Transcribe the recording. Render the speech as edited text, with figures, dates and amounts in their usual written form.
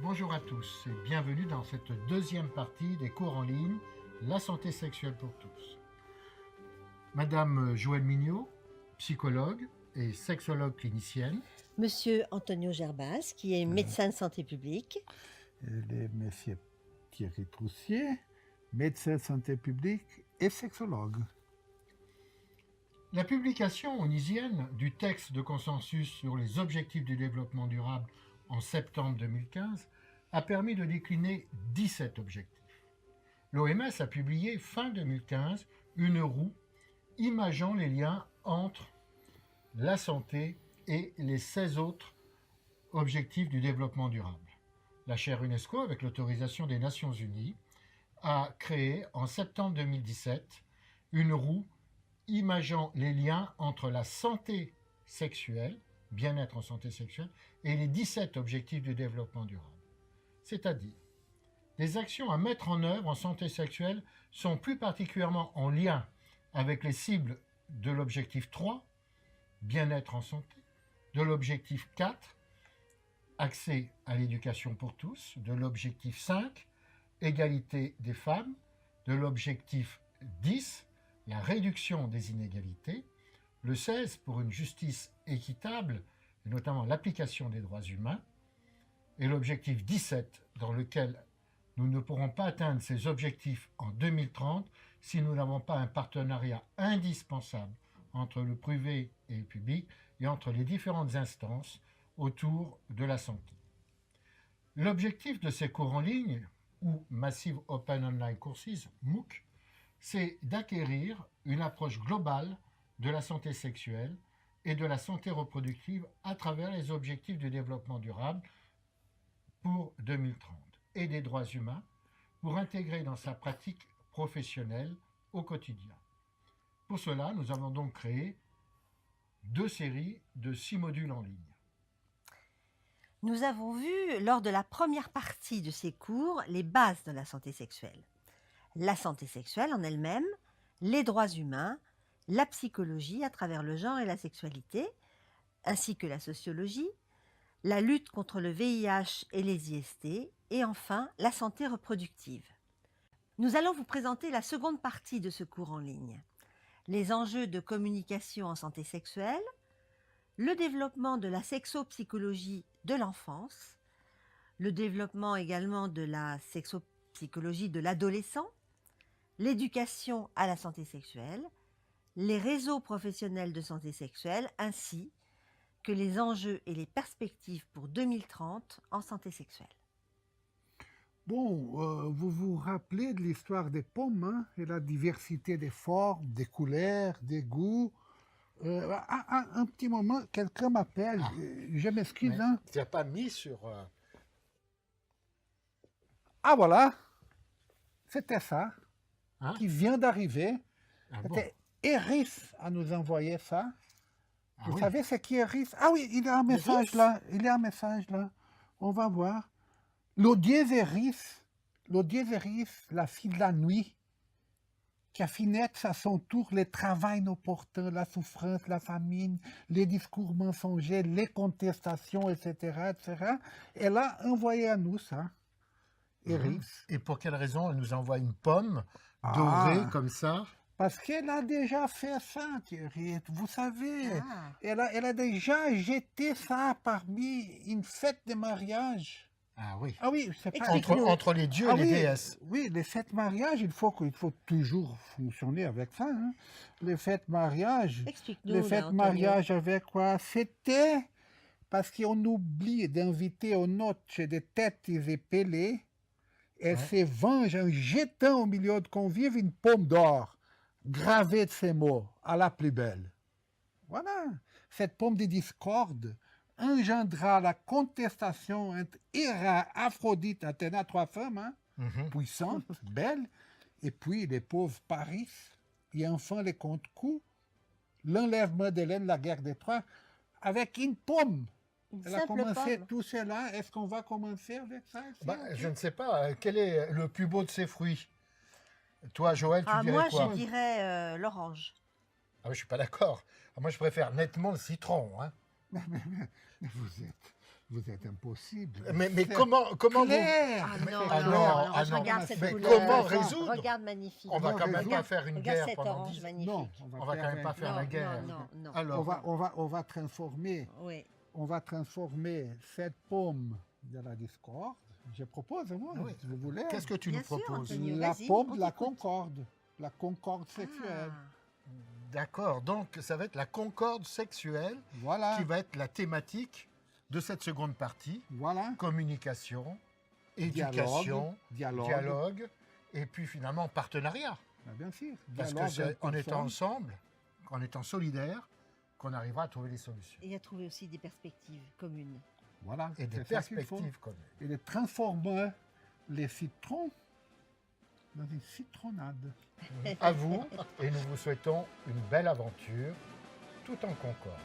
Bonjour à tous et bienvenue dans cette deuxième partie des cours en ligne La santé sexuelle pour tous. Madame Joëlle Mignot, psychologue et sexologue clinicienne. Monsieur Antonio Gerbas, qui est médecin de santé publique. Monsieur Thierry Troussier, médecin de santé publique et sexologue. La publication onisienne du texte de consensus sur les objectifs du développement durable en septembre 2015 a permis de décliner 17 objectifs. L'OMS a publié fin 2015 une roue imageant les liens entre la santé et les 16 autres objectifs du développement durable. La chaire UNESCO, avec l'autorisation des Nations Unies, a créé en septembre 2017 une roue imageant les liens entre la santé sexuelle, bien-être en santé sexuelle, et les 17 objectifs du développement durable. C'est-à-dire, les actions à mettre en œuvre en santé sexuelle sont plus particulièrement en lien avec les cibles de l'objectif 3, bien-être en santé, de l'objectif 4, accès à l'éducation pour tous, de l'objectif 5, égalité des femmes, de l'objectif 10, la réduction des inégalités, le 16 pour une justice équitable, et notamment l'application des droits humains, et l'objectif 17 dans lequel nous ne pourrons pas atteindre ces objectifs en 2030 si nous n'avons pas un partenariat indispensable entre le privé et le public et entre les différentes instances autour de la santé. L'objectif de ces cours en ligne, ou Massive Open Online Courses, MOOC, c'est d'acquérir une approche globale de la santé sexuelle et de la santé reproductive à travers les objectifs du développement durable pour 2030 et des droits humains pour intégrer dans sa pratique professionnelle au quotidien. Pour cela, nous avons donc créé 2 séries de 6 modules en ligne. Nous avons vu, lors de la première partie de ces cours, les bases de la santé sexuelle. La santé sexuelle en elle-même, les droits humains, la psychologie à travers le genre et la sexualité, ainsi que la sociologie, la lutte contre le VIH et les IST, et enfin la santé reproductive. Nous allons vous présenter la seconde partie de ce cours en ligne. Les enjeux de communication en santé sexuelle, le développement de la sexopsychologie de l'enfance, le développement également de la sexopsychologie de l'adolescent, l'éducation à la santé sexuelle, les réseaux professionnels de santé sexuelle, ainsi que les enjeux et les perspectives pour 2030 en santé sexuelle. Bon, vous vous rappelez de l'histoire des pommes, hein, et la diversité des formes, des couleurs, des goûts. Un petit moment, quelqu'un m'appelle. Je m'excuse. Hein. Tu n'as pas mis sur... Ah voilà, c'était ça, Hein? qui vient d'arriver. Ah bon? C'était Eris à nous envoyer ça. Ah Vous oui. savez c'est qui Eris? Ah oui, il y a un message Eris? là. Il y a un message là. On va voir. L'odieux Eris, la fille de la nuit, qui a fait naître à son tour les travails inopportuns, la souffrance, la famine, les discours mensongers, les contestations, etc., etc. Elle a envoyé à nous ça, Eris. Et pour quelle raison elle nous envoie une pomme dorée Ah. comme ça? Parce qu'elle a déjà fait ça, Thierry. Vous savez, Ah. elle a déjà jeté ça parmi une fête de mariage. Ah oui. Ah oui, c'est pas... Explique-nous. Entre les dieux Ah et les oui, déesses. oui, les fêtes mariage, il faut toujours fonctionner avec ça. Hein. Les fêtes mariage, Explique-nous. les là, fêtes Antonio. mariage avec quoi? C'était parce qu'on oublie d'inviter aux noces des têtes épelées. Elle Ouais. se venge en jetant au milieu de convives une pomme d'or gravée de ces mots, à la plus belle. Voilà, cette pomme de discorde engendra la contestation entre Héra, Aphrodite, Athéna, 3 femmes, hein, Mhm. puissantes, belles, et puis les pauvres Paris, et enfin les contre-coups, l'enlèvement d'Hélène, la guerre des Troyes, avec une pomme. Une Elle a simple commencé pomme. tout cela. Est-ce qu'on va commencer avec ça ici, Bah, ok? je ne sais pas, quel est le plus beau de ces fruits? Toi, Joël, tu Ah, dirais moi, quoi? je dirais l'orange. Ah oui, je suis pas d'accord. Ah, moi, je préfère nettement le citron. Hein. Mais vous êtes impossible. Mais C'est comment vous... clair. Ah Mais non, c'est ah non, clair. non, non, je regarde cette mais couleur. comment résoudre? Regarde magnifique. On va Non, quand même résoudre. pas faire une Regarde guerre cette pendant orange 10 ans. magnifique. Non, On va quand même pas faire non, la guerre. non, non, non. Alors, on va transformer. Oui. On va transformer cette pomme de la discorde. Je propose, moi, oui. si vous voulez. Qu'est-ce que tu Bien nous sûr, proposes? Antonio. La Vas-y, pomme on de la t'écoute. concorde. La concorde sexuelle. Ah. D'accord, donc ça va être la concorde sexuelle Voilà. qui va être la thématique de cette seconde partie. Voilà. Communication, éducation, dialogue, et puis finalement partenariat. Ben, bien sûr. Parce que Dialogue c'est en étant personne. ensemble, en étant solidaires, qu'on arrivera à trouver les solutions. Et à trouver aussi des perspectives communes. Voilà. Et des c'est ça qu'il faut. perspectives communes. Et de transformer les citrons dans une citronnade. À vous, et nous vous souhaitons une belle aventure, tout en concorde.